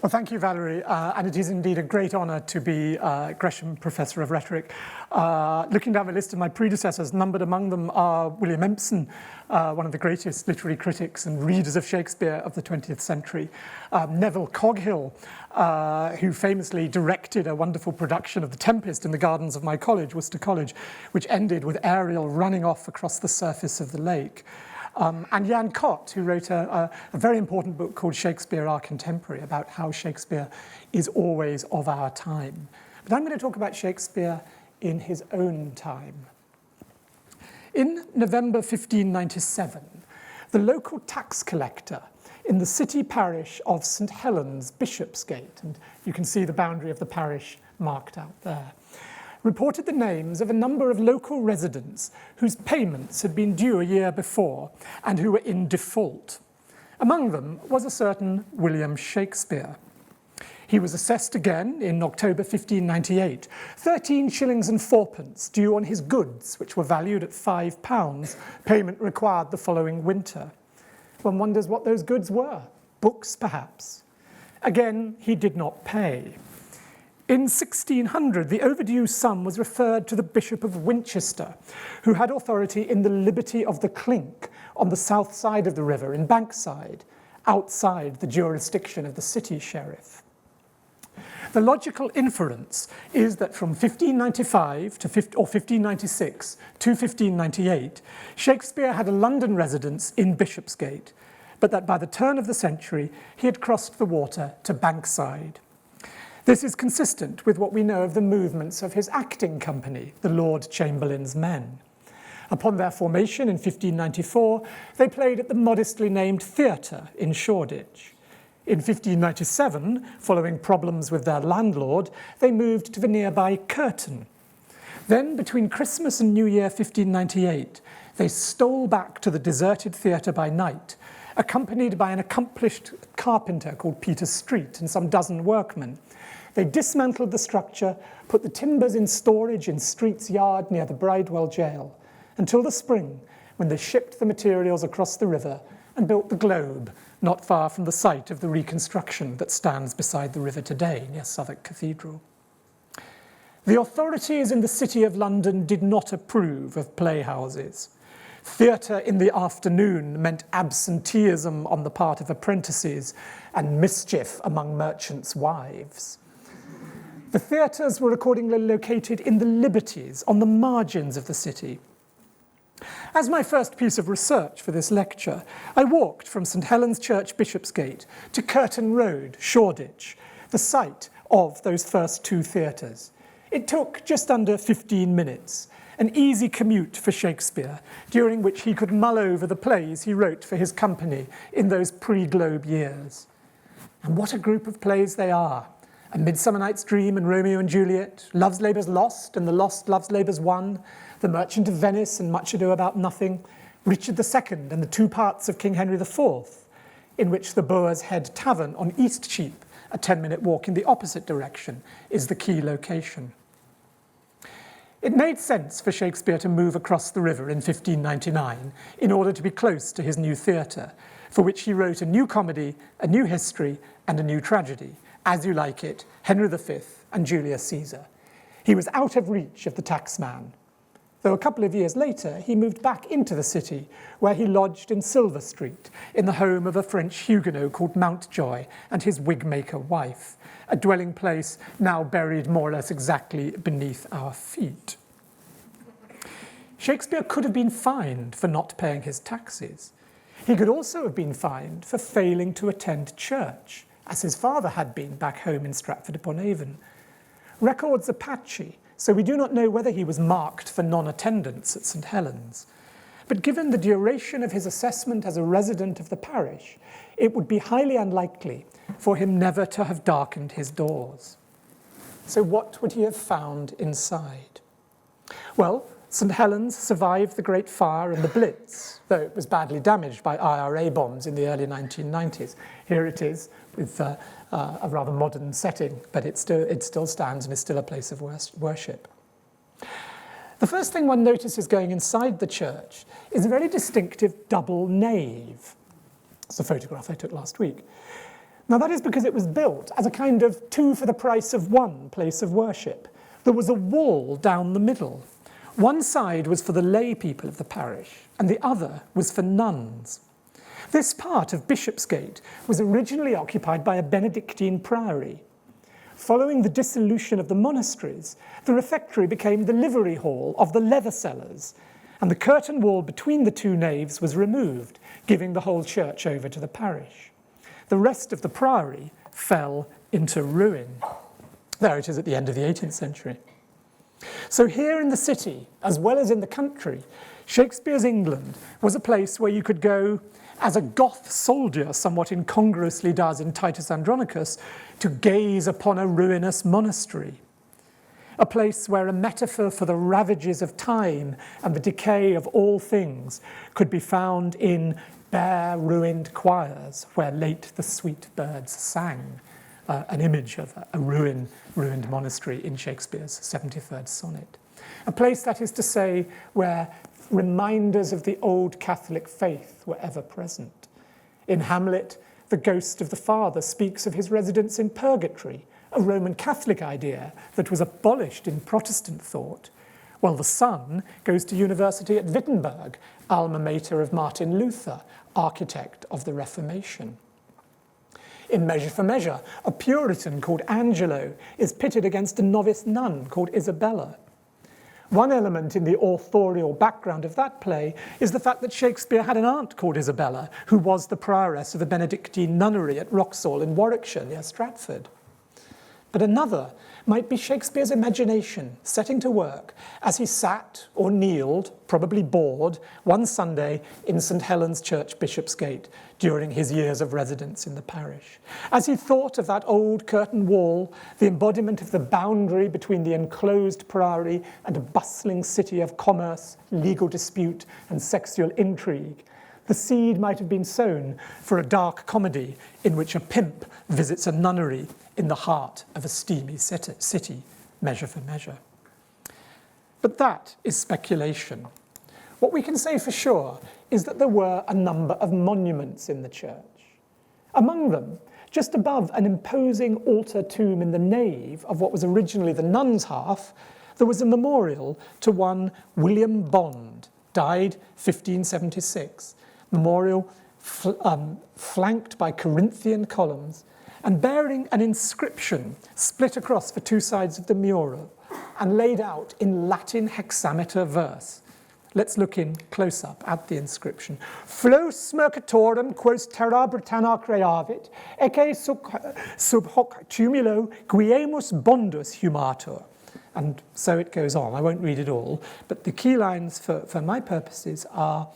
Well, thank you, Valerie, and it is indeed a great honour to be Gresham Professor of Rhetoric. Looking down the list of my predecessors, numbered among them are William Empson, one of the greatest literary critics and readers of Shakespeare of the 20th century, Neville Coghill, who famously directed a wonderful production of The Tempest in the gardens of my college, Worcester College, which ended with Ariel running off across the surface of the lake. And Jan Kott, who wrote a very important book called Shakespeare, Our Contemporary, about how Shakespeare is always of our time. But I'm going to talk about Shakespeare in his own time. In November 1597, the local tax collector in the city parish of St. Helen's, Bishopsgate, and you can see the boundary of the parish marked out there, reported the names of a number of local residents whose payments had been due a year before and who were in default. Among them was a certain William Shakespeare. He was assessed again in October 1598, 13 shillings and fourpence due on his goods, which were valued at £5, payment required the following winter. One wonders what those goods were. Books, perhaps. Again, he did not pay. In 1600, the overdue sum was referred to the Bishop of Winchester, who had authority in the Liberty of the Clink on the south side of the river in Bankside, outside the jurisdiction of the city sheriff. The logical inference is that from 1595 to 1596 to 1598, Shakespeare had a London residence in Bishopsgate, but that by the turn of the century, he had crossed the water to Bankside. This is consistent with what we know of the movements of his acting company, the Lord Chamberlain's Men. Upon their formation in 1594, they played at the modestly named Theatre in Shoreditch. In 1597, following problems with their landlord, they moved to the nearby Curtain. Then, between Christmas and New Year 1598, they stole back to the deserted theatre by night, accompanied by an accomplished carpenter called Peter Street and some dozen workmen. They dismantled the structure, put the timbers in storage in Street's yard near the Bridewell jail, until the spring, when they shipped the materials across the river and built the Globe, not far from the site of the reconstruction that stands beside the river today, near Southwark Cathedral. The authorities in the City of London did not approve of playhouses. Theatre in the afternoon meant absenteeism on the part of apprentices and mischief among merchants' wives. The theatres were accordingly located in the Liberties, on the margins of the city. As my first piece of research for this lecture, I walked from St. Helen's Church, Bishopsgate, to Curtain Road, Shoreditch, the site of those first two theatres. It took just under 15 minutes, an easy commute for Shakespeare, during which he could mull over the plays he wrote for his company in those pre-Globe years. And what a group of plays they are. A Midsummer Night's Dream and Romeo and Juliet, Love's Labour's Lost and the Lost Love's Labour's Won, The Merchant of Venice and Much Ado About Nothing, Richard II and the two parts of King Henry IV, in which the Boar's Head Tavern on East Cheap, a 10-minute walk in the opposite direction, is the key location. It made sense for Shakespeare to move across the river in 1599 in order to be close to his new theatre, for which he wrote a new comedy, a new history, and a new tragedy, As You Like It, Henry V, and Julius Caesar. He was out of reach of the taxman, though a couple of years later he moved back into the city, where he lodged in Silver Street, in the home of a French Huguenot called Mountjoy and his wigmaker wife, a dwelling place now buried more or less exactly beneath our feet. Shakespeare could have been fined for not paying his taxes. He could also have been fined for failing to attend church, as his father had been back home in Stratford-upon-Avon. Records are patchy, so we do not know whether he was marked for non-attendance at St. Helen's. But given the duration of his assessment as a resident of the parish, it would be highly unlikely for him never to have darkened his doors. So what would he have found inside? Well, St. Helens survived the Great Fire and the Blitz, though it was badly damaged by IRA bombs in the early 1990s. Here it is with a rather modern setting, but it still stands and is still a place of worship. The first thing one notices going inside the church is a very distinctive double nave. It's a photograph I took last week. Now that is because it was built as a kind of two for the price of one place of worship. There was a wall down the middle. One side was for the lay people of the parish, and the other was for nuns. This part of Bishopsgate was originally occupied by a Benedictine priory. Following the dissolution of the monasteries, the refectory became the livery hall of the leather sellers, and the curtain wall between the two naves was removed, giving the whole church over to the parish. The rest of the priory fell into ruin. There it is at the end of the 18th century. So here in the city, as well as in the country, Shakespeare's England was a place where you could go as a Goth soldier somewhat incongruously does in Titus Andronicus, to gaze upon a ruinous monastery. A place where a metaphor for the ravages of time and the decay of all things could be found in bare, ruined choirs where late the sweet birds sang, an image of a ruined monastery in Shakespeare's 73rd sonnet. A place, that is to say, where reminders of the old Catholic faith were ever present. In Hamlet, the ghost of the father speaks of his residence in purgatory, a Roman Catholic idea that was abolished in Protestant thought, while the son goes to university at Wittenberg, alma mater of Martin Luther, architect of the Reformation. In Measure for Measure, a Puritan called Angelo is pitted against a novice nun called Isabella. One element in the authorial background of that play is the fact that Shakespeare had an aunt called Isabella, who was the prioress of a Benedictine nunnery at Wroxall in Warwickshire near Stratford. But another might be Shakespeare's imagination setting to work as he sat or kneeled, probably bored, one Sunday in St. Helen's Church, Bishopsgate, during his years of residence in the parish. As he thought of that old curtain wall, the embodiment of the boundary between the enclosed priory and a bustling city of commerce, legal dispute, and sexual intrigue, the seed might have been sown for a dark comedy in which a pimp visits a nunnery in the heart of a steamy city, Measure for Measure. But that is speculation. What we can say for sure is that there were a number of monuments in the church. Among them, just above an imposing altar tomb in the nave of what was originally the nuns' half, there was a memorial to one William Bond, died 1576. Memorial flanked by Corinthian columns and bearing an inscription split across the two sides of the mural and laid out in Latin hexameter verse. Let's look in close up at the inscription. Flos mercatorum quos terra Britannia creavit, ecce sub hoc tumulo quiemus bondus humatur. And so it goes on. I won't read it all, but the key lines for my purposes are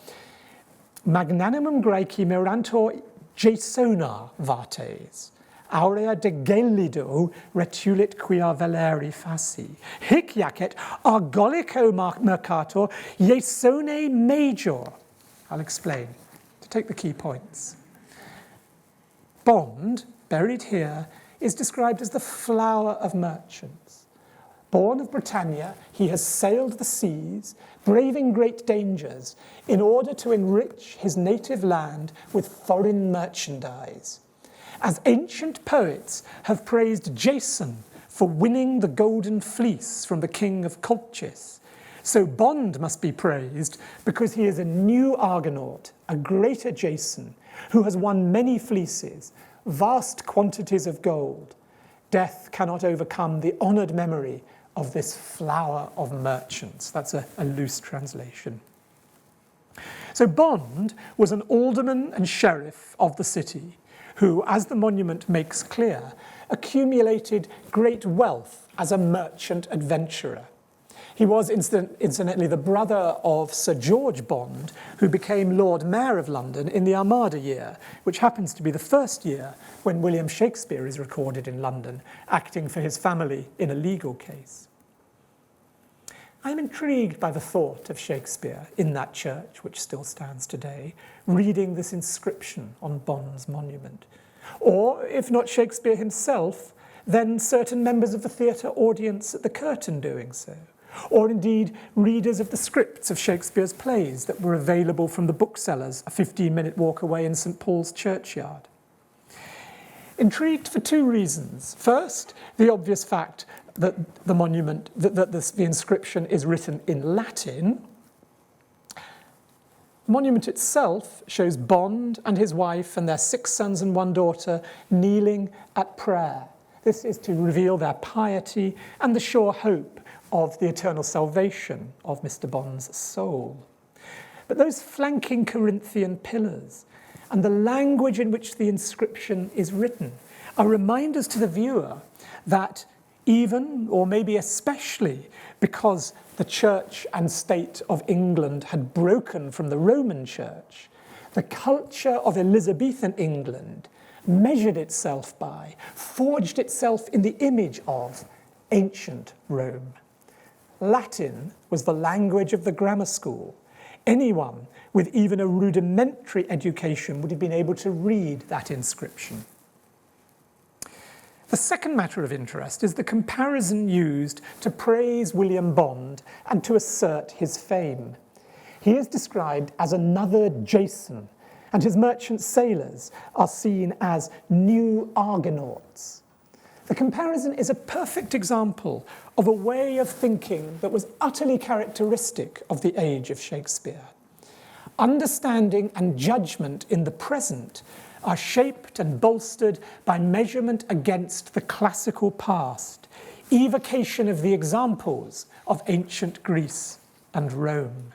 Magnanimum Graeci mirantor Jasona vates, aurea de gelido retulit quia veleri faci, hic jacet argolico mercator Jasone major. I'll explain, to take the key points. Bond, buried here, is described as the flower of merchants. Born of Britannia, he has sailed the seas, braving great dangers, in order to enrich his native land with foreign merchandise. As ancient poets have praised Jason for winning the golden fleece from the king of Colchis, so Bond must be praised because he is a new Argonaut, a greater Jason, who has won many fleeces, vast quantities of gold. Death cannot overcome the honoured memory of this flower of merchants. That's a loose translation. So Bond was an alderman and sheriff of the city who, as the monument makes clear, accumulated great wealth as a merchant adventurer. He was incidentally the brother of Sir George Bond, who became Lord Mayor of London in the Armada year, which happens to be the first year when William Shakespeare is recorded in London, acting for his family in a legal case. I'm intrigued by the thought of Shakespeare in that church, which still stands today, reading this inscription on Bond's monument. Or, if not Shakespeare himself, then certain members of the theatre audience at the curtain doing so. Or indeed, readers of the scripts of Shakespeare's plays that were available from the booksellers a 15-minute walk away in St. Paul's churchyard. Intrigued for two reasons. First, the obvious fact that the monument, the inscription is written in Latin. The monument itself shows Bond and his wife and their 6 sons and 1 daughter kneeling at prayer. This is to reveal their piety and the sure hope of the eternal salvation of Mr. Bond's soul. But those flanking Corinthian pillars and the language in which the inscription is written are reminders to the viewer that even, or maybe especially, because the Church and state of England had broken from the Roman Church, the culture of Elizabethan England measured itself by, forged itself in the image of, ancient Rome. Latin was the language of the grammar school. Anyone with even a rudimentary education would have been able to read that inscription. The second matter of interest is the comparison used to praise William Bond and to assert his fame. He is described as another Jason, and his merchant sailors are seen as new Argonauts. The comparison is a perfect example of a way of thinking that was utterly characteristic of the age of Shakespeare. Understanding and judgment in the present are shaped and bolstered by measurement against the classical past, evocation of the examples of ancient Greece and Rome.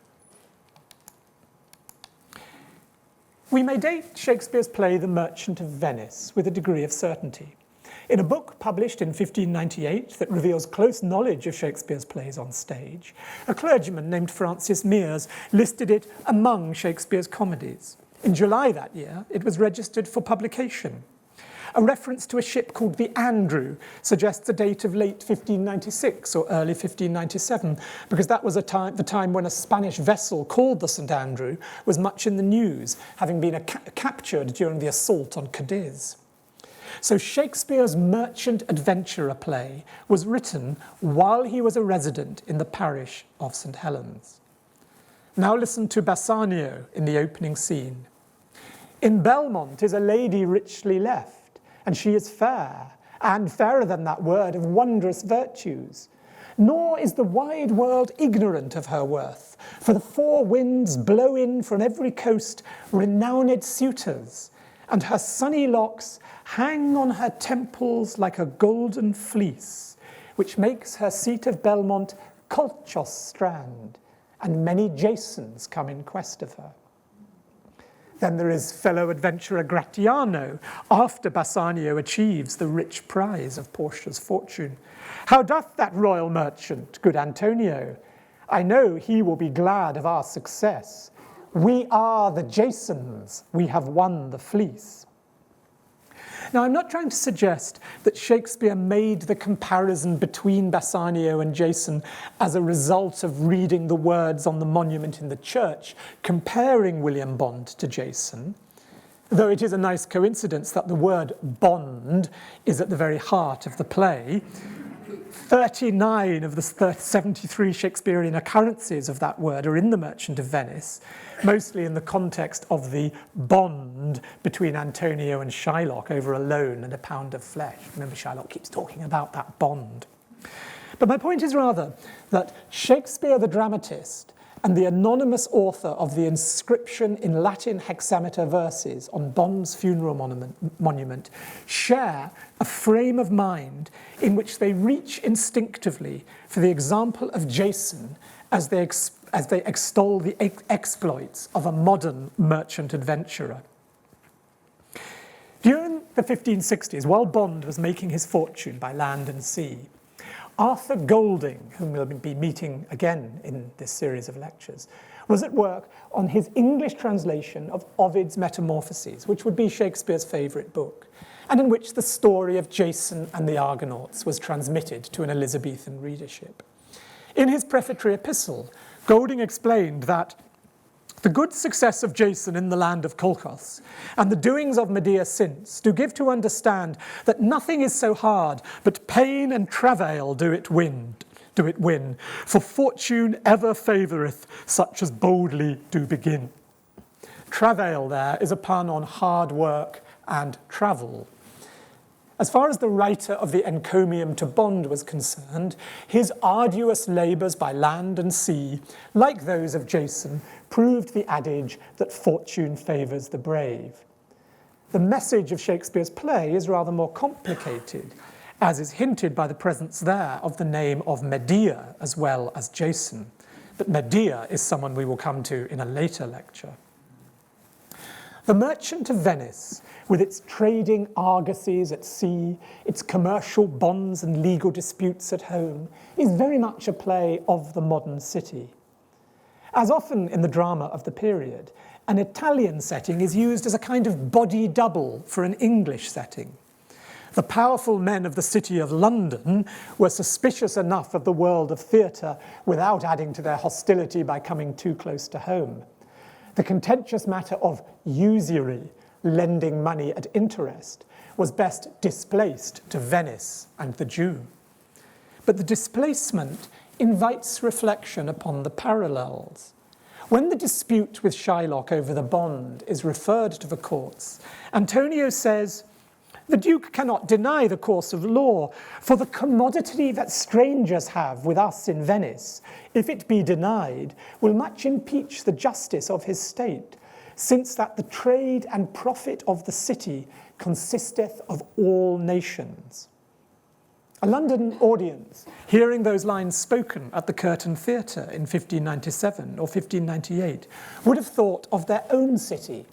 We may date Shakespeare's play The Merchant of Venice with a degree of certainty. In a book published in 1598 that reveals close knowledge of Shakespeare's plays on stage, a clergyman named Francis Mears listed it among Shakespeare's comedies. In July that year, it was registered for publication. A reference to a ship called the Andrew suggests a date of late 1596 or early 1597, because that was the time when a Spanish vessel called the St. Andrew was much in the news, having been captured during the assault on Cadiz. So Shakespeare's merchant adventurer play was written while he was a resident in the parish of St. Helens. Now listen to Bassanio in the opening scene. In Belmont is a lady richly left, and she is fair, and fairer than that word of wondrous virtues. Nor is the wide world ignorant of her worth, for the 4 winds blow in from every coast renowned suitors, and her sunny locks hang on her temples like a golden fleece, which makes her seat of Belmont Colchos strand, and many Jasons come in quest of her. Then there is fellow adventurer Gratiano, after Bassanio achieves the rich prize of Portia's fortune. How doth that royal merchant, good Antonio? I know he will be glad of our success. We are the Jasons, we have won the fleece. Now, I'm not trying to suggest that Shakespeare made the comparison between Bassanio and Jason as a result of reading the words on the monument in the church, comparing William Bond to Jason, though it is a nice coincidence that the word bond is at the very heart of the play. 39 of the 73 Shakespearean occurrences of that word are in The Merchant of Venice, mostly in the context of the bond between Antonio and Shylock over a loan and a pound of flesh. Remember, Shylock keeps talking about that bond. But my point is rather that Shakespeare the dramatist and the anonymous author of the inscription in Latin hexameter verses on Bond's funeral monument share a frame of mind in which they reach instinctively for the example of Jason as they extol the exploits of a modern merchant adventurer. During the 1560s, while Bond was making his fortune by land and sea, Arthur Golding, whom we'll be meeting again in this series of lectures, was at work on his English translation of Ovid's Metamorphoses, which would be Shakespeare's favourite book, and in which the story of Jason and the Argonauts was transmitted to an Elizabethan readership. In his prefatory epistle, Golding explained that the good success of Jason in the land of Colchos, and the doings of Medea since, do give to understand that nothing is so hard, but pain and travail do it win. For fortune ever favoureth such as boldly do begin. Travail there is a pun on hard work and travel. As far as the writer of the encomium to Bond was concerned, his arduous labours by land and sea, like those of Jason, proved the adage that fortune favours the brave. The message of Shakespeare's play is rather more complicated, as is hinted by the presence there of the name of Medea as well as Jason. But Medea is someone we will come to in a later lecture. The merchant of Venice, with its trading argosies at sea, its commercial bonds and legal disputes at home, is very much a play of the modern city. As often in the drama of the period, an Italian setting is used as a kind of body double for an English setting. The powerful men of the city of London were suspicious enough of the world of theatre without adding to their hostility by coming too close to home. The contentious matter of usury, lending money at interest, was best displaced to Venice and the Jew. But the displacement invites reflection upon the parallels. When the dispute with Shylock over the bond is referred to the courts, Antonio says, "The Duke cannot deny the course of law, for the commodity that strangers have with us in Venice, if it be denied, will much impeach the justice of his state, since that the trade and profit of the city consisteth of all nations." A London audience, hearing those lines spoken at the Curtain Theatre in 1597 or 1598, would have thought of their own city,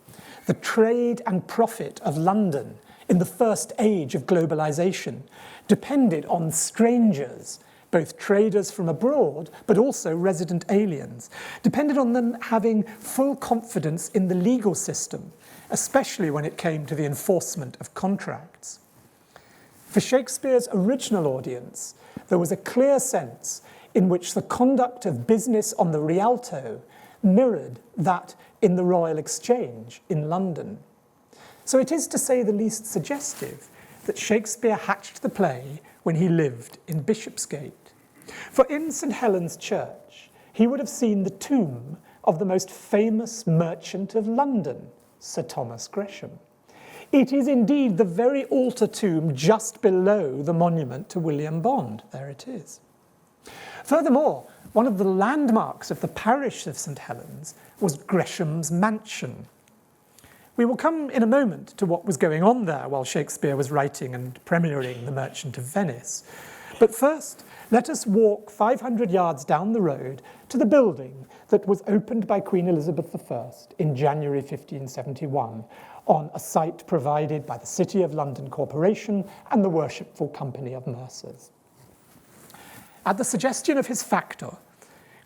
the trade and profit of London in the first age of globalization, depended on strangers, both traders from abroad, but also resident aliens, depended on them having full confidence in the legal system, especially when it came to the enforcement of contracts. For Shakespeare's original audience, there was a clear sense in which the conduct of business on the Rialto mirrored that in the Royal Exchange in London. So it is, to say the least, suggestive that Shakespeare hatched the play when he lived in Bishopsgate. For in St. Helen's Church, he would have seen the tomb of the most famous merchant of London, Sir Thomas Gresham. It is indeed the very altar tomb just below the monument to William Bond. There it is. Furthermore, one of the landmarks of the parish of St. Helen's was Gresham's mansion. We will come in a moment to what was going on there while Shakespeare was writing and premiering The Merchant of Venice. But first, let us walk 500 yards down the road to the building that was opened by Queen Elizabeth I in January 1571 on a site provided by the City of London Corporation and the Worshipful Company of Mercers. At the suggestion of his factor,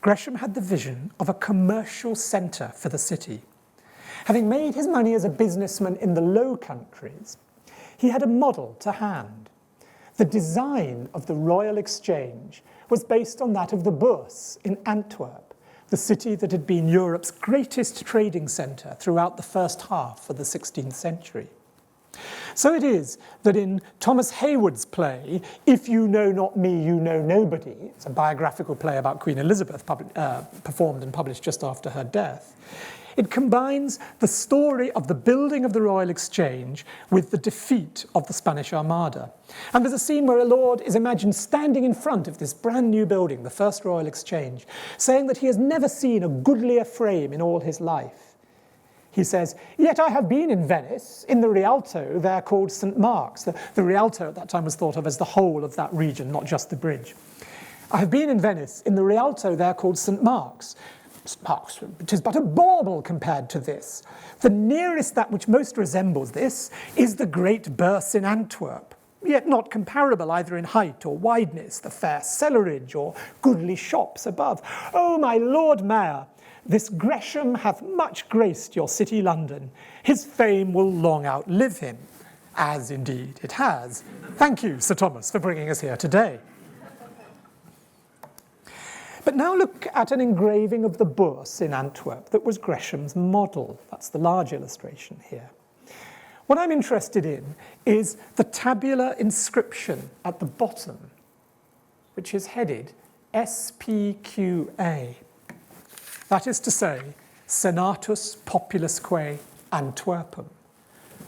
Gresham had the vision of a commercial centre for the city. Having made his money as a businessman in the Low Countries, he had a model to hand. The design of the Royal Exchange was based on that of the Bourse in Antwerp, the city that had been Europe's greatest trading centre throughout the first half of the 16th century. So it is that in Thomas Heywood's play, If You Know Not Me, You Know Nobody, it's a biographical play about Queen Elizabeth, performed and published just after her death, it combines the story of the building of the Royal Exchange with the defeat of the Spanish Armada. And there's a scene where a lord is imagined standing in front of this brand new building, the first Royal Exchange, saying that he has never seen a goodlier frame in all his life. He says, "Yet I have been in Venice, in the Rialto there called St. Mark's." The Rialto at that time was thought of as the whole of that region, not just the bridge. "I have been in Venice, in the Rialto there called St. Mark's. Mark's, 'tis but a bauble compared to this. The nearest that which most resembles this is the great Bourse in Antwerp, yet not comparable either in height or wideness, the fair cellarage or goodly shops above. O my Lord Mayor, this Gresham hath much graced your city London. His fame will long outlive him," as indeed it has. Thank you, Sir Thomas, for bringing us here today. But now look at an engraving of the Bourse in Antwerp that was Gresham's model. That's the large illustration here. What I'm interested in is the tabular inscription at the bottom, which is headed SPQA. That is to say, Senatus Populusque Antwerpum.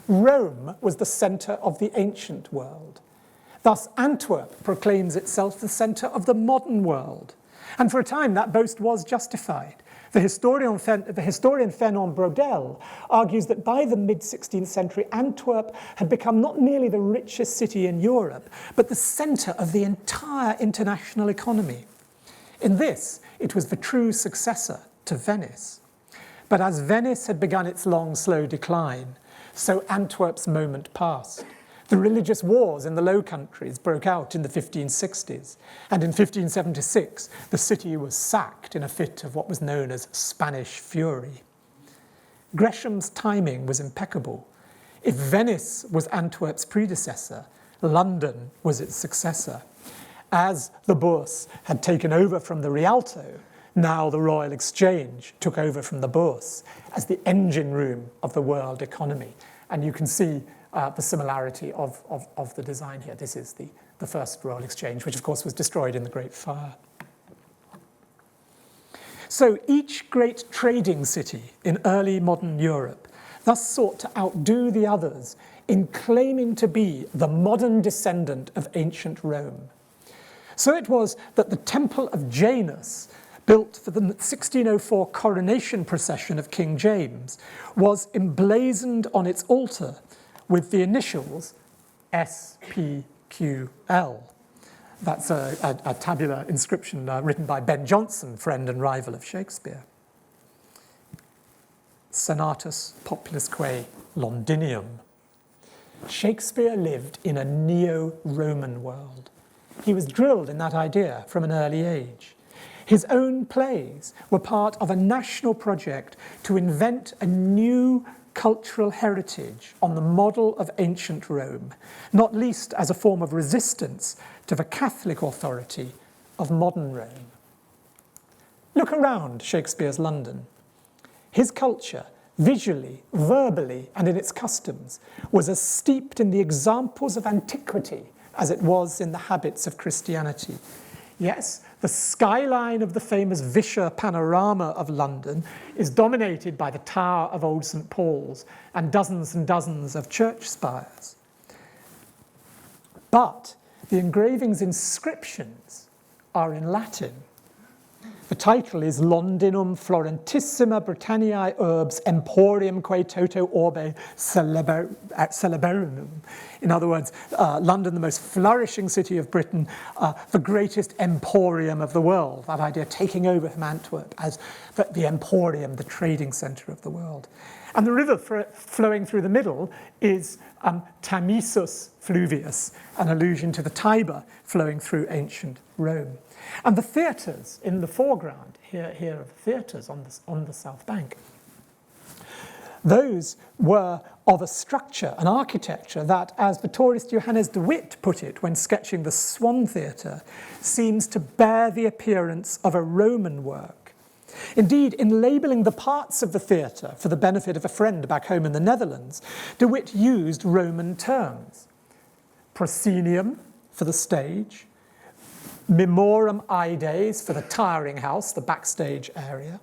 Rome was the centre of the ancient world. Thus, Antwerp proclaims itself the centre of the modern world. And for a time, that boast was justified. The historian Fernand Braudel argues that by the mid-16th century, Antwerp had become not merely the richest city in Europe, but the centre of the entire international economy. In this, it was the true successor to Venice. But as Venice had begun its long, slow decline, so Antwerp's moment passed. The religious wars in the Low Countries broke out in the 1560s, and in 1576 the city was sacked in a fit of what was known as Spanish fury. Gresham's timing was impeccable. If Venice was Antwerp's predecessor, London was its successor. As the Bourse had taken over from the Rialto, now the Royal Exchange took over from the Bourse as the engine room of the world economy. And you can see the similarity of the design here. This is the first Royal Exchange, which of course was destroyed in the Great Fire. So each great trading city in early modern Europe thus sought to outdo the others in claiming to be the modern descendant of ancient Rome. So it was that the Temple of Janus, built for the 1604 coronation procession of King James, was emblazoned on its altar with the initials SPQL. That's a tabular inscription written by Ben Jonson, friend and rival of Shakespeare. Senatus populusque Londinium. Shakespeare lived in a neo-Roman world. He was drilled in that idea from an early age. His own plays were part of a national project to invent a new cultural heritage on the model of ancient Rome, not least as a form of resistance to the Catholic authority of modern Rome. Look around Shakespeare's London. His culture, visually, verbally, and in its customs, was as steeped in the examples of antiquity as it was in the habits of Christianity. Yes, the skyline of the famous Vischer panorama of London is dominated by the tower of Old St. Paul's and dozens of church spires. But the engraving's inscriptions are in Latin. The title is Londinum Florentissima Britanniae Urbs Emporium Quae Toto Orbe Celeberinum. In other words, London, the most flourishing city of Britain, the greatest emporium of the world. That idea taking over from Antwerp as the emporium, the trading centre of the world. And the river flowing through the middle is Tamisus Fluvius, an allusion to the Tiber flowing through ancient Rome. And the theatres in the foreground, here are the theatres on the south bank. Those were of a structure, an architecture that, as the tourist Johannes de Witt put it when sketching the Swan Theatre, seems to bear the appearance of a Roman work. Indeed, in labelling the parts of the theatre for the benefit of a friend back home in the Netherlands, de Witt used Roman terms. Proscenium for the stage, Memorum Ides for the tiring house, the backstage area,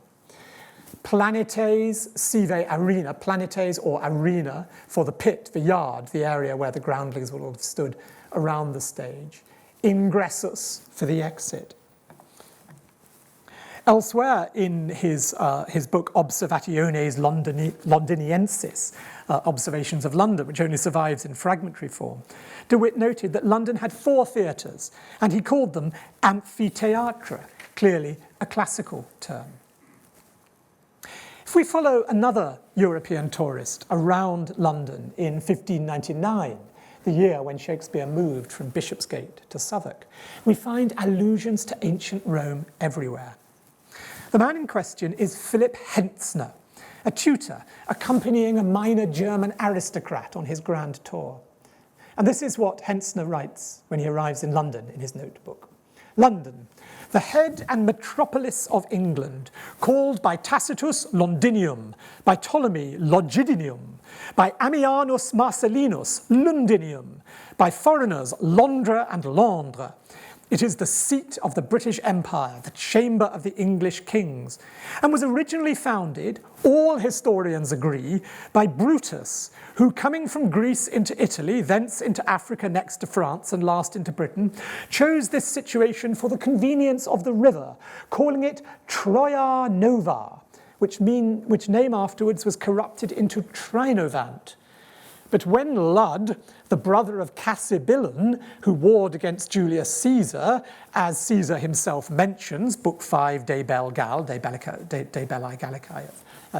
Planetes sive arena, planetes or arena for the pit, the yard, the area where the groundlings would have stood around the stage, Ingressus for the exit. Elsewhere in his book Observationes Londiniensis, Observations of London, which only survives in fragmentary form, de Witt noted that London had 4 theatres, and he called them amphitheatra, clearly a classical term. If we follow another European tourist around London in 1599, the year when Shakespeare moved from Bishopsgate to Southwark, we find allusions to ancient Rome everywhere. The man in question is Philip Hentzner, a tutor accompanying a minor German aristocrat on his grand tour. And this is what Hentzner writes when he arrives in London in his notebook. London, the head and metropolis of England, called by Tacitus Londinium, by Ptolemy Logidinium, by Ammianus Marcellinus Lundinium, by foreigners Londra and Londres, It is the seat of the British Empire, the chamber of the English kings, and was originally founded, all historians agree, by Brutus, who, coming from Greece into Italy, thence into Africa, next to France, and last into Britain, chose this situation for the convenience of the river, calling it Troia Nova, which name afterwards was corrupted into Trinovant. But when Lud, the brother of Cassibelan, who warred against Julius Caesar, as Caesar himself mentions, Book 5, De Belli Gallicae,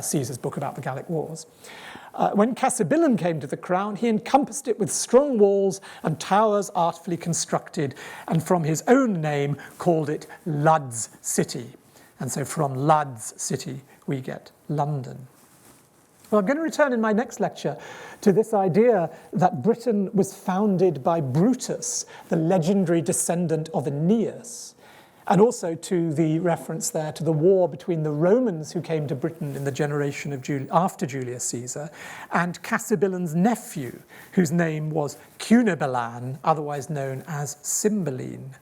Caesar's book about the Gallic Wars, when Cassibelan came to the crown, he encompassed it with strong walls and towers artfully constructed, and from his own name called it Lud's City. And so from Lud's City we get London. Well, I'm going to return in my next lecture to this idea that Britain was founded by Brutus, the legendary descendant of Aeneas, and also to the reference there to the war between the Romans who came to Britain in the generation of after Julius Caesar, and Cassibelan's nephew, whose name was Cunebelan, otherwise known as Cymbeline.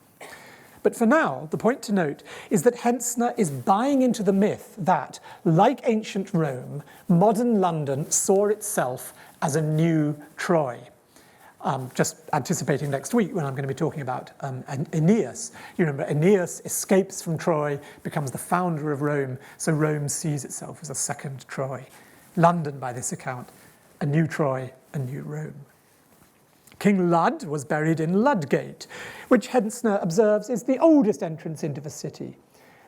But for now, the point to note is that Hentzner is buying into the myth that, like ancient Rome, modern London saw itself as a new Troy. Just anticipating next week when I'm going to be talking about Aeneas. You remember, Aeneas escapes from Troy, becomes the founder of Rome, so Rome sees itself as a second Troy. London, by this account, a new Troy, a new Rome. King Lud was buried in Ludgate, which Hentzner observes is the oldest entrance into the city.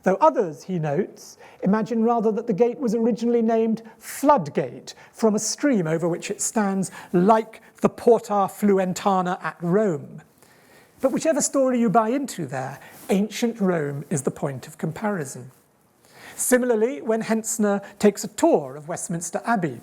Though others, he notes, imagine rather that the gate was originally named Floodgate, from a stream over which it stands like the Porta Fluentana at Rome. But whichever story you buy into there, ancient Rome is the point of comparison. Similarly, when Hentzner takes a tour of Westminster Abbey,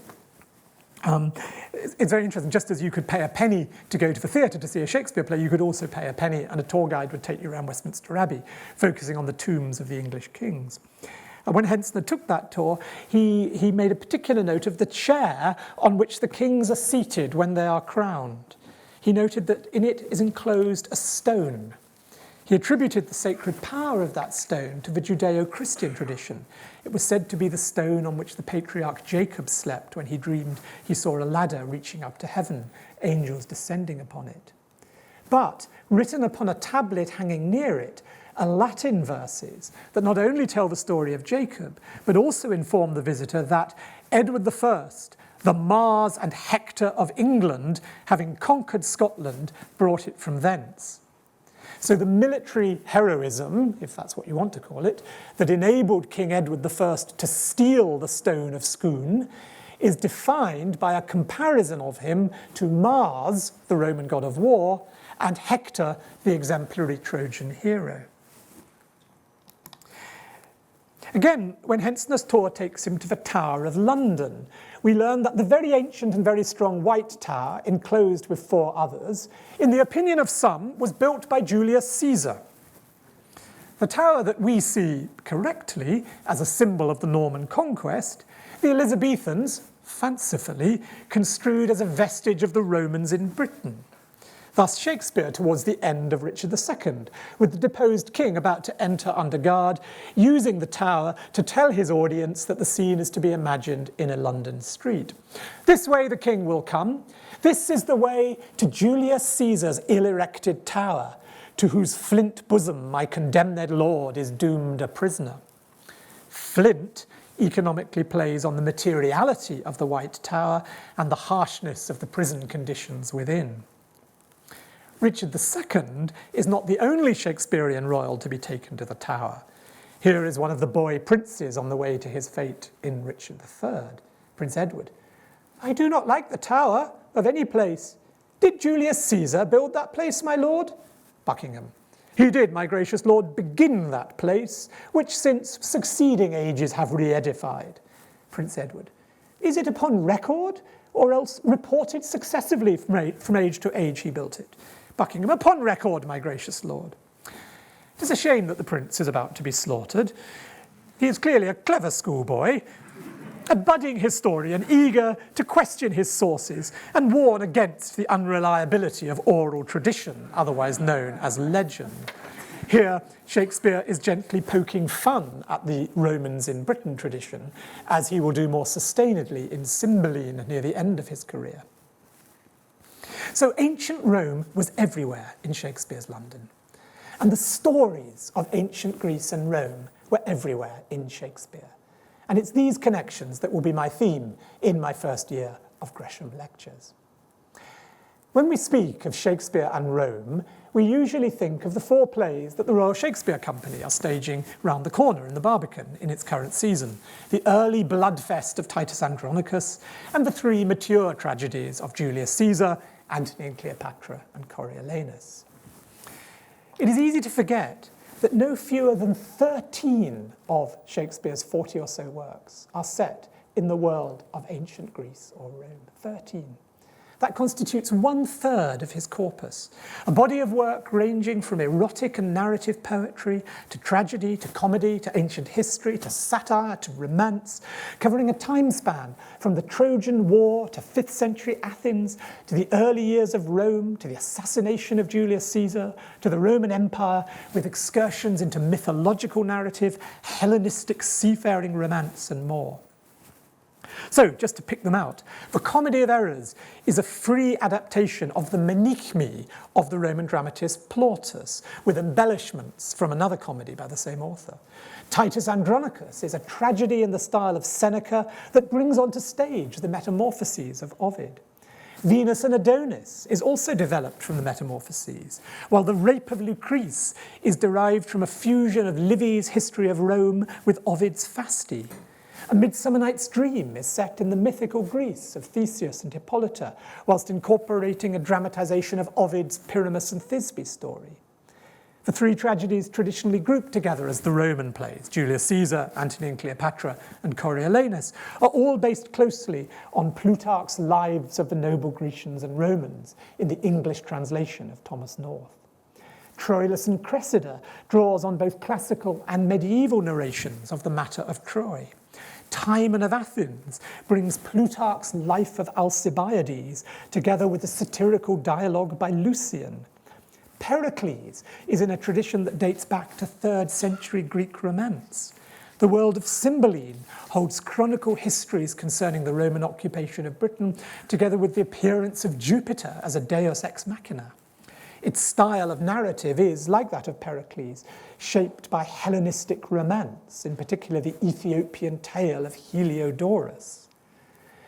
it's very interesting. Just as you could pay a penny to go to the theatre to see a Shakespeare play, you could also pay a penny and a tour guide would take you around Westminster Abbey, focusing on the tombs of the English kings. And when Hentzner took that tour, he made a particular note of the chair on which the kings are seated when they are crowned. He noted that in it is enclosed a stone. He attributed the sacred power of that stone to the Judeo-Christian tradition. It was said to be the stone on which the patriarch Jacob slept when he dreamed he saw a ladder reaching up to heaven, angels descending upon it. But written upon a tablet hanging near it are Latin verses that not only tell the story of Jacob, but also inform the visitor that Edward I, the Mars and Hector of England, having conquered Scotland, brought it from thence. So the military heroism, if that's what you want to call it, that enabled King Edward I to steal the stone of Scone is defined by a comparison of him to Mars, the Roman god of war, and Hector, the exemplary Trojan hero. Again, when Hentzner's tour takes him to the Tower of London, we learn that the very ancient and very strong White Tower, enclosed with 4 others, in the opinion of some, was built by Julius Caesar. The tower that we see correctly as a symbol of the Norman conquest, the Elizabethans, fancifully, construed as a vestige of the Romans in Britain. Thus Shakespeare towards the end of Richard II, with the deposed king about to enter under guard, using the tower to tell his audience that the scene is to be imagined in a London street. This way the king will come. This is the way to Julius Caesar's ill-erected tower, to whose flint bosom my condemned lord is doomed a prisoner. Flint economically plays on the materiality of the White Tower and the harshness of the prison conditions within. Richard II is not the only Shakespearean royal to be taken to the Tower. Here is one of the boy princes on the way to his fate in Richard III, Prince Edward. I do not like the Tower of any place. Did Julius Caesar build that place, my lord? Buckingham. He did, my gracious lord, begin that place, which since succeeding ages have re-edified. Prince Edward. Is it upon record, or else reported successively from age to age he built it? Buckingham, upon record, my gracious lord. It is a shame that the prince is about to be slaughtered. He is clearly a clever schoolboy, a budding historian, eager to question his sources and warn against the unreliability of oral tradition, otherwise known as legend. Here, Shakespeare is gently poking fun at the Romans in Britain tradition, as he will do more sustainedly in Cymbeline near the end of his career. So ancient Rome was everywhere in Shakespeare's London, and the stories of ancient Greece and Rome were everywhere in Shakespeare. And it's these connections that will be my theme in my first year of Gresham lectures. When we speak of Shakespeare and Rome, we usually think of the 4 plays that the Royal Shakespeare Company are staging round the corner in the Barbican in its current season, the early bloodfest of Titus Andronicus, and the 3 mature tragedies of Julius Caesar, Antony and Cleopatra, and Coriolanus. It is easy to forget that no fewer than 13 of Shakespeare's 40 or so works are set in the world of ancient Greece or Rome. 13. That constitutes 1/3 of his corpus, a body of work ranging from erotic and narrative poetry to tragedy, to comedy, to ancient history, to satire, to romance, covering a time span from the Trojan War to 5th century Athens, to the early years of Rome, to the assassination of Julius Caesar, to the Roman Empire, with excursions into mythological narrative, Hellenistic seafaring romance, and more. So, just to pick them out, the Comedy of Errors is a free adaptation of the Menaechmi of the Roman dramatist Plautus, with embellishments from another comedy by the same author. Titus Andronicus is a tragedy in the style of Seneca that brings onto stage the Metamorphoses of Ovid. Venus and Adonis is also developed from the Metamorphoses, while the Rape of Lucrece is derived from a fusion of Livy's History of Rome with Ovid's Fasti. A Midsummer Night's Dream is set in the mythical Greece of Theseus and Hippolyta, whilst incorporating a dramatization of Ovid's Pyramus and Thisbe story. The 3 tragedies traditionally grouped together as the Roman plays, Julius Caesar, Antony and Cleopatra, and Coriolanus, are all based closely on Plutarch's Lives of the Noble Grecians and Romans in the English translation of Thomas North. Troilus and Cressida draws on both classical and medieval narrations of the matter of Troy. Timon of Athens brings Plutarch's Life of Alcibiades together with a satirical dialogue by Lucian. Pericles is in a tradition that dates back to 3rd century Greek romance. The world of Cymbeline holds chronicle histories concerning the Roman occupation of Britain, together with the appearance of Jupiter as a deus ex machina. Its style of narrative is, like that of Pericles, shaped by Hellenistic romance, in particular the Ethiopian tale of Heliodorus.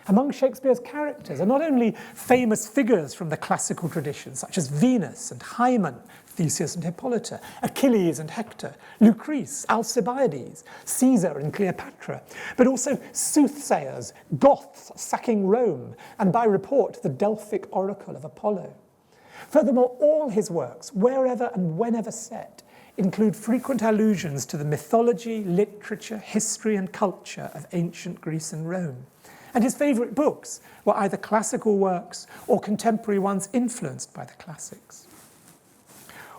Among Shakespeare's characters are not only famous figures from the classical tradition, such as Venus and Hymen, Theseus and Hippolyta, Achilles and Hector, Lucrece, Alcibiades, Caesar and Cleopatra, but also soothsayers, Goths sacking Rome, and by report the Delphic oracle of Apollo. Furthermore, all his works, wherever and whenever set, include frequent allusions to the mythology, literature, history, and culture of ancient Greece and Rome. And his favourite books were either classical works or contemporary ones influenced by the classics.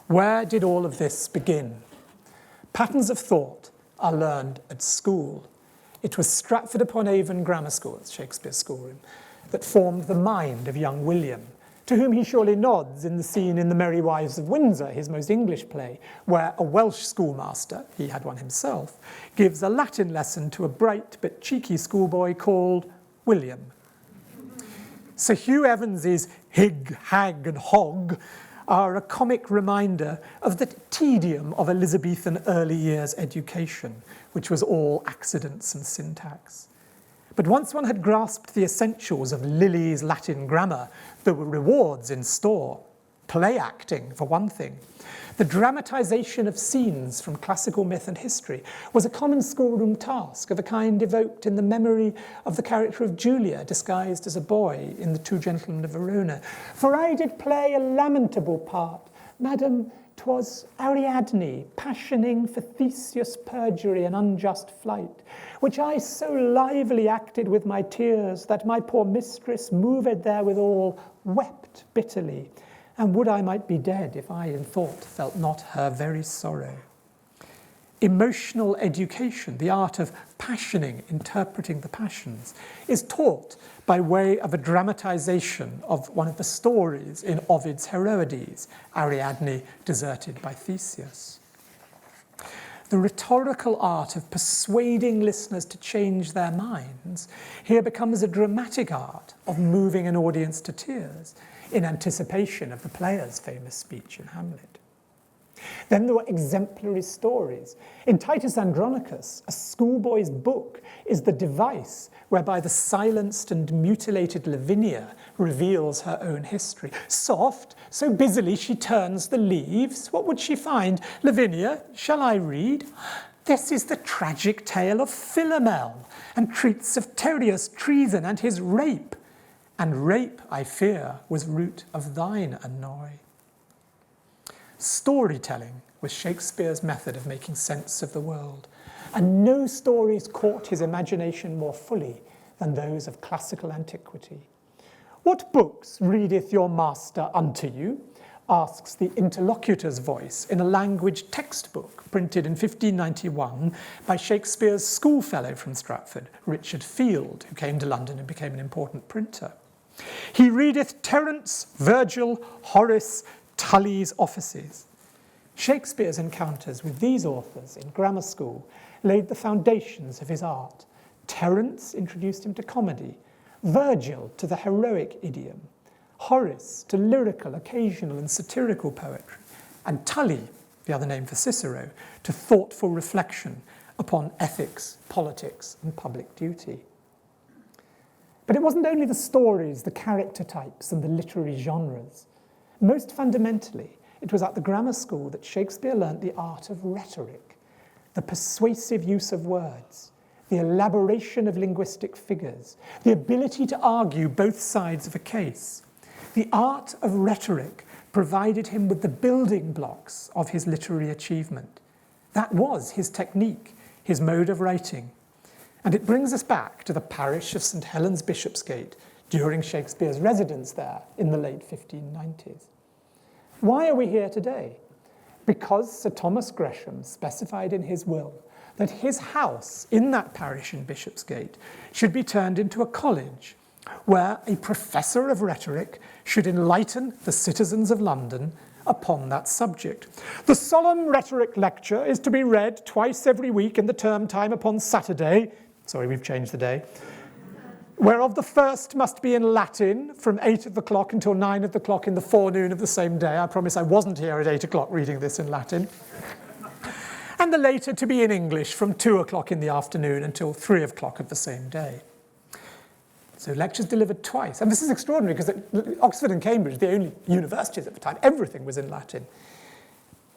Where did all of this begin? Patterns of thought are learned at school. It was Stratford-upon-Avon Grammar School, that's Shakespeare's schoolroom, that formed the mind of young William, to whom he surely nods in the scene in The Merry Wives of Windsor, his most English play, where a Welsh schoolmaster, he had one himself, gives a Latin lesson to a bright but cheeky schoolboy called William. Sir Hugh Evans's Hig, Hag and Hog are a comic reminder of the tedium of Elizabethan early years education, which was all accidents and syntax. But once one had grasped the essentials of Lilly's Latin grammar, there were rewards in store. Play acting, for one thing. The dramatization of scenes from classical myth and history was a common schoolroom task of a kind evoked in the memory of the character of Julia, disguised as a boy in The Two Gentlemen of Verona. For I did play a lamentable part, Madam, 'twas Ariadne, passioning for Theseus' perjury and unjust flight, which I so lively acted with my tears, that my poor mistress, moved therewithal, wept bitterly, and would I might be dead if I in thought felt not her very sorrow. Emotional education, the art of passioning, interpreting the passions, is taught by way of a dramatization of one of the stories in Ovid's Heroides, Ariadne deserted by Theseus. the rhetorical art of persuading listeners to change their minds here becomes a dramatic art of moving an audience to tears in anticipation of the player's famous speech in Hamlet. Then there were exemplary stories. In Titus Andronicus, a schoolboy's book is the device whereby the silenced and mutilated Lavinia reveals her own history. Soft, so busily she turns the leaves. What would she find? Lavinia, shall I read? This is the tragic tale of Philomel, and treats of Tereus' treason and his rape. And rape, I fear, was root of thine annoy. Storytelling was Shakespeare's method of making sense of the world, and no stories caught his imagination more fully than those of classical antiquity. What books readeth your master unto you? Asks the interlocutor's voice in a language textbook printed in 1591 by Shakespeare's schoolfellow from Stratford, Richard Field, who came to London and became an important printer. He readeth Terence, Virgil, Horace, Tully's offices. Shakespeare's encounters with these authors in grammar school laid the foundations of his art. Terence introduced him to comedy, Virgil to the heroic idiom, Horace to lyrical, occasional and satirical poetry, and Tully, the other name for Cicero, to thoughtful reflection upon ethics, politics and public duty. But it wasn't only the stories, the character types and the literary genres. Most fundamentally, it was at the grammar school that Shakespeare learnt the art of rhetoric, the persuasive use of words, the elaboration of linguistic figures, the ability to argue both sides of a case. The art of rhetoric provided him with the building blocks of his literary achievement. That was his technique, his mode of writing. And it brings us back to the parish of St. Helen's Bishopsgate during Shakespeare's residence there in the late 1590s. Why are we here today? Because Sir Thomas Gresham specified in his will that his house in that parish in Bishopsgate should be turned into a college where a professor of rhetoric should enlighten the citizens of London upon that subject. The solemn rhetoric lecture is to be read twice every week in the term time upon Saturday. Sorry, we've changed the day. Whereof the first must be in Latin from 8 o'clock until 9 o'clock in the forenoon of the same day. I promise I wasn't here at 8 o'clock reading this in Latin. And the later to be in English from 2 o'clock in the afternoon until 3 o'clock of the same day. So lectures delivered twice. And this is extraordinary because at Oxford and Cambridge, the only universities at the time, everything was in Latin.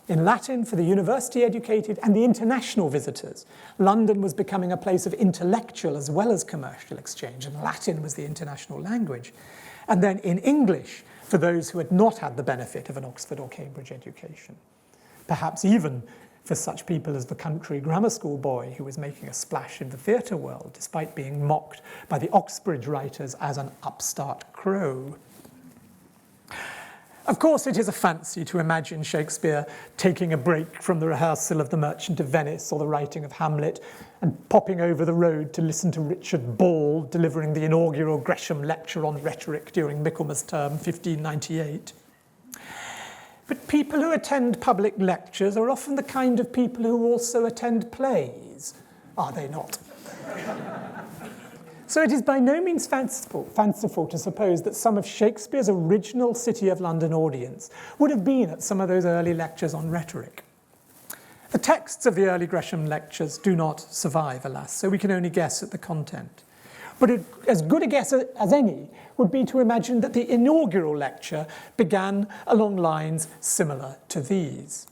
In Latin for the university-educated and the international visitors. London was becoming a place of intellectual as well as commercial exchange, and Latin was the international language. And then in English for those who had not had the benefit of an Oxford or Cambridge education. Perhaps even for such people as the country grammar school boy who was making a splash in the theatre world, despite being mocked by the Oxbridge writers as an upstart crow. Of course, it is a fancy to imagine Shakespeare taking a break from the rehearsal of The Merchant of Venice or the writing of Hamlet and popping over the road to listen to Richard Ball delivering the inaugural Gresham lecture on rhetoric during Michaelmas term 1598. But people who attend public lectures are often the kind of people who also attend plays, are they not? So it is by no means fanciful to suppose that some of Shakespeare's original City of London audience would have been at some of those early lectures on rhetoric. The texts of the early Gresham lectures do not survive, alas, so we can only guess at the content. But as good a guess as any would be to imagine that the inaugural lecture began along lines similar to these.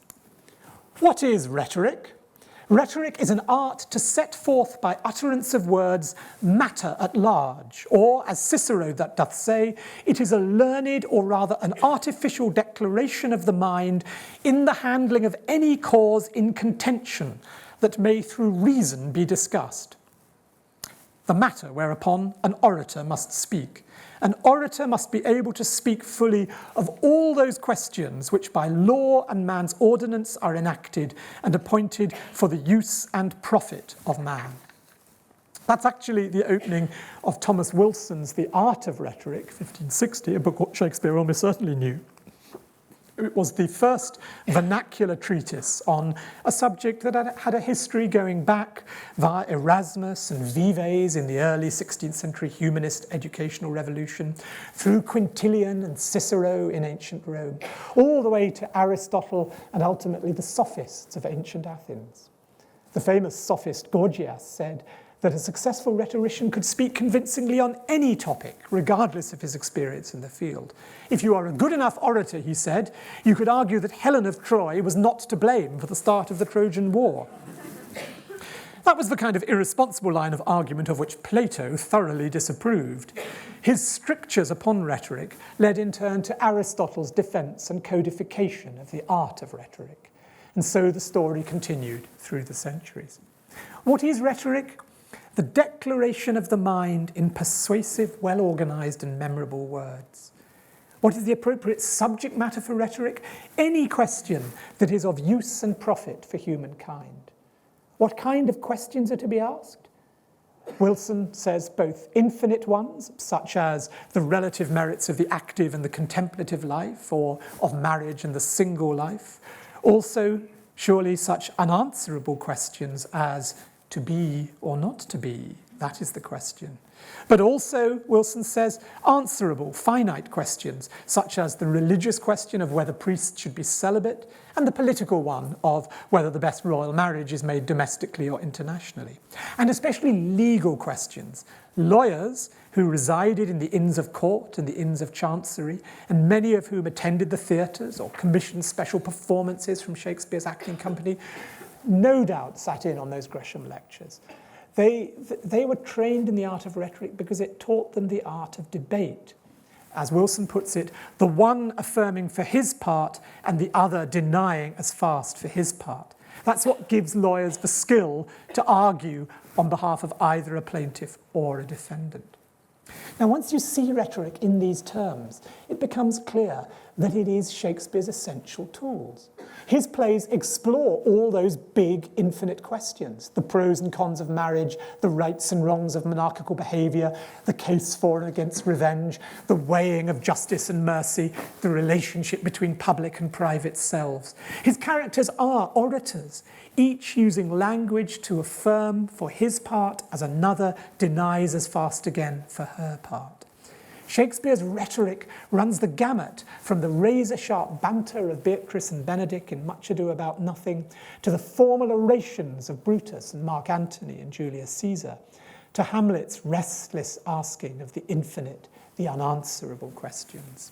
What is rhetoric? Rhetoric is an art to set forth by utterance of words matter at large, or, as Cicero that doth say, it is a learned, or rather an artificial declaration of the mind in the handling of any cause in contention that may through reason be discussed. The matter whereupon an orator must speak. An orator must be able to speak fully of all those questions which by law and man's ordinance are enacted and appointed for the use and profit of man. That's actually the opening of Thomas Wilson's The Art of Rhetoric, 1560, a book Shakespeare almost certainly knew. It was the first vernacular treatise on a subject that had a history going back via Erasmus and Vives in the early 16th century humanist educational revolution, through Quintilian and Cicero in ancient Rome, all the way to Aristotle and ultimately the sophists of ancient Athens. The famous sophist Gorgias said that a successful rhetorician could speak convincingly on any topic, regardless of his experience in the field. If you are a good enough orator, he said, you could argue that Helen of Troy was not to blame for the start of the Trojan War. That was the kind of irresponsible line of argument of which Plato thoroughly disapproved. His strictures upon rhetoric led in turn to Aristotle's defense and codification of the art of rhetoric. And so the story continued through the centuries. What is rhetoric? The declaration of the mind in persuasive, well-organized and memorable words. What is the appropriate subject matter for rhetoric? Any question that is of use and profit for humankind. What kind of questions are to be asked? Wilson says both infinite ones, such as the relative merits of the active and the contemplative life, or of marriage and the single life. Also, surely such unanswerable questions as to be or not to be, that is the question. But also, Wilson says, answerable, finite questions, such as the religious question of whether priests should be celibate, and the political one of whether the best royal marriage is made domestically or internationally. And especially legal questions. Lawyers who resided in the Inns of Court and the Inns of Chancery, and many of whom attended the theatres or commissioned special performances from Shakespeare's acting company, no doubt sat in on those Gresham lectures. They were trained in the art of rhetoric because it taught them the art of debate. As Wilson puts it, the one affirming for his part and the other denying as fast for his part. That's what gives lawyers the skill to argue on behalf of either a plaintiff or a defendant. Now, once you see rhetoric in these terms, it becomes clear that it is Shakespeare's essential tools. His plays explore all those big, infinite questions, the pros and cons of marriage, the rights and wrongs of monarchical behaviour, the case for and against revenge, the weighing of justice and mercy, the relationship between public and private selves. His characters are orators, each using language to affirm for his part as another denies as fast again for her part. Shakespeare's rhetoric runs the gamut from the razor-sharp banter of Beatrice and Benedick in Much Ado About Nothing to the formal orations of Brutus and Mark Antony and Julius Caesar, to Hamlet's restless asking of the infinite, the unanswerable questions.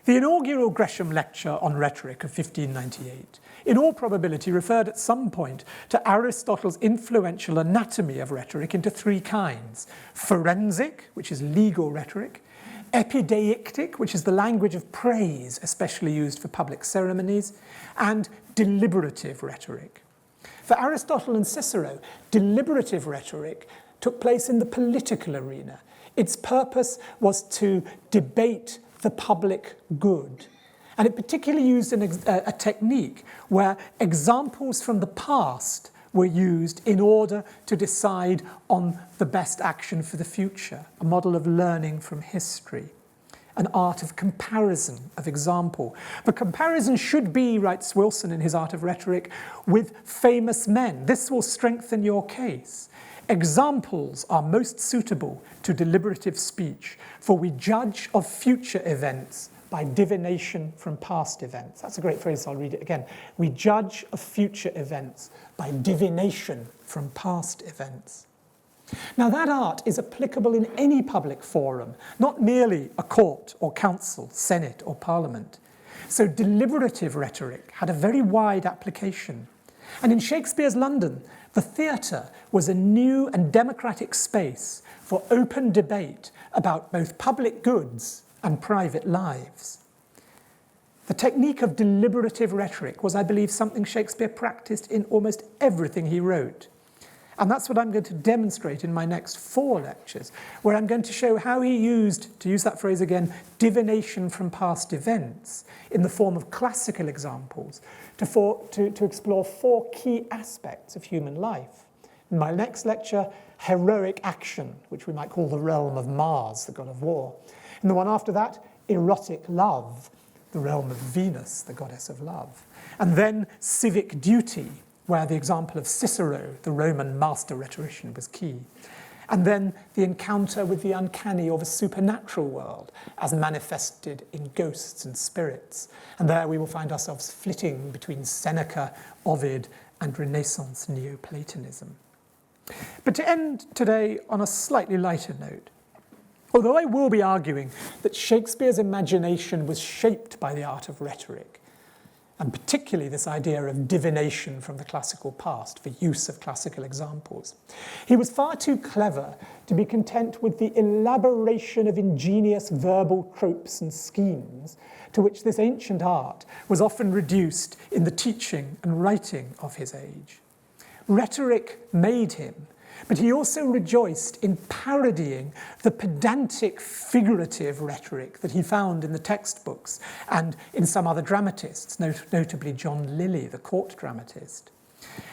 The inaugural Gresham lecture on rhetoric of 1598 in all probability referred at some point to Aristotle's influential anatomy of rhetoric into three kinds: forensic, which is legal rhetoric; epideictic, which is the language of praise, especially used for public ceremonies; and deliberative rhetoric. For Aristotle and Cicero, deliberative rhetoric took place in the political arena. Its purpose was to debate the public good. And it particularly used a technique where examples from the past were used in order to decide on the best action for the future, a model of learning from history, an art of comparison, of example. But comparison should be, writes Wilson in his Art of Rhetoric, with famous men. This will strengthen your case. Examples are most suitable to deliberative speech, for we judge of future events by divination from past events. That's a great phrase, I'll read it again. We judge of future events by divination from past events. Now, that art is applicable in any public forum, not merely a court or council, senate or parliament. So deliberative rhetoric had a very wide application. And in Shakespeare's London, the theatre was a new and democratic space for open debate about both public goods and private lives. The technique of deliberative rhetoric was, I believe, something Shakespeare practiced in almost everything he wrote. And that's what I'm going to demonstrate in my next 4 lectures, where I'm going to show how he used, to use that phrase again, divination from past events in the form of classical examples to explore 4 key aspects of human life. In my next lecture, heroic action, which we might call the realm of Mars, the god of war. And the one after that, erotic love, the realm of Venus, the goddess of love. And then civic duty, where the example of Cicero, the Roman master rhetorician, was key. And then the encounter with the uncanny or the supernatural world as manifested in ghosts and spirits. And there we will find ourselves flitting between Seneca, Ovid, and Renaissance Neoplatonism. But to end today on a slightly lighter note, although I will be arguing that Shakespeare's imagination was shaped by the art of rhetoric, and particularly this idea of divination from the classical past, the use of classical examples, he was far too clever to be content with the elaboration of ingenious verbal tropes and schemes to which this ancient art was often reduced in the teaching and writing of his age. Rhetoric made him, but he also rejoiced in parodying the pedantic figurative rhetoric that he found in the textbooks and in some other dramatists, notably John Lilly, the court dramatist.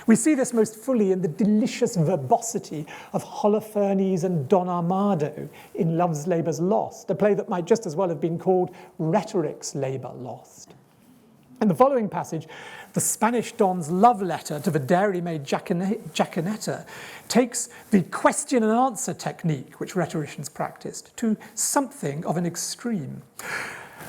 We see this most fully in the delicious verbosity of Holofernes and Don Armado in Love's Labour's Lost, a play that might just as well have been called Rhetoric's Labour Lost. In the following passage, the Spanish Don's love letter to the dairymaid Jaconetta takes the question and answer technique which rhetoricians practiced to something of an extreme.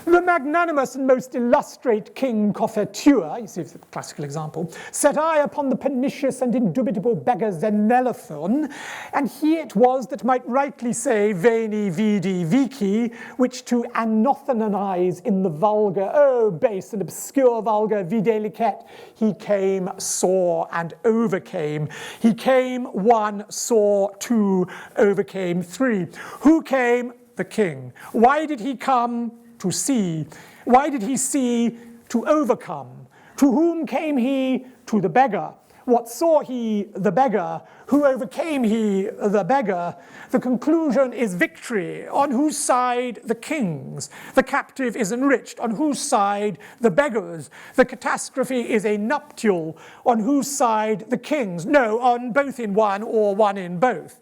The magnanimous and most illustrate King Cophetua, you see the classical example, set eye upon the pernicious and indubitable beggar Xenelathon, and he it was that might rightly say veni vidi vici, which to anothanonize in the vulgar, oh base and obscure vulgar videlicet, he came, saw, and overcame. He came, one, saw, two, overcame, three. Who came? The king. Why did he come? To see. Why did he see? To overcome. To whom came he? To the beggar. What saw he? The beggar. Who overcame he? The beggar. The conclusion is victory. On whose side? The king's. The captive is enriched. On whose side? The beggar's. The catastrophe is a nuptial. On whose side? The king's. No, on both in one or one in both.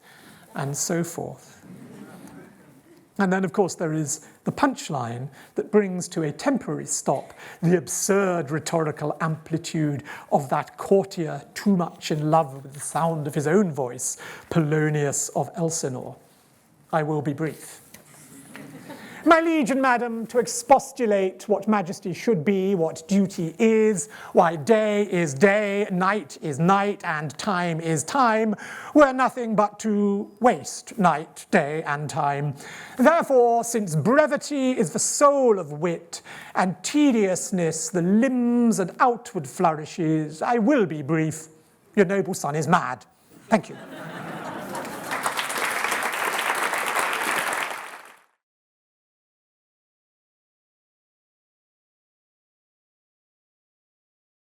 And so forth. And then, of course, there is the punchline that brings to a temporary stop the absurd rhetorical amplitude of that courtier too much in love with the sound of his own voice, Polonius of Elsinore. I will be brief. My liege and madam, to expostulate what majesty should be, what duty is, why day is day, night is night, and time is time, were nothing but to waste night, day, and time. Therefore, since brevity is the soul of wit, and tediousness the limbs and outward flourishes, I will be brief. Your noble son is mad. Thank you.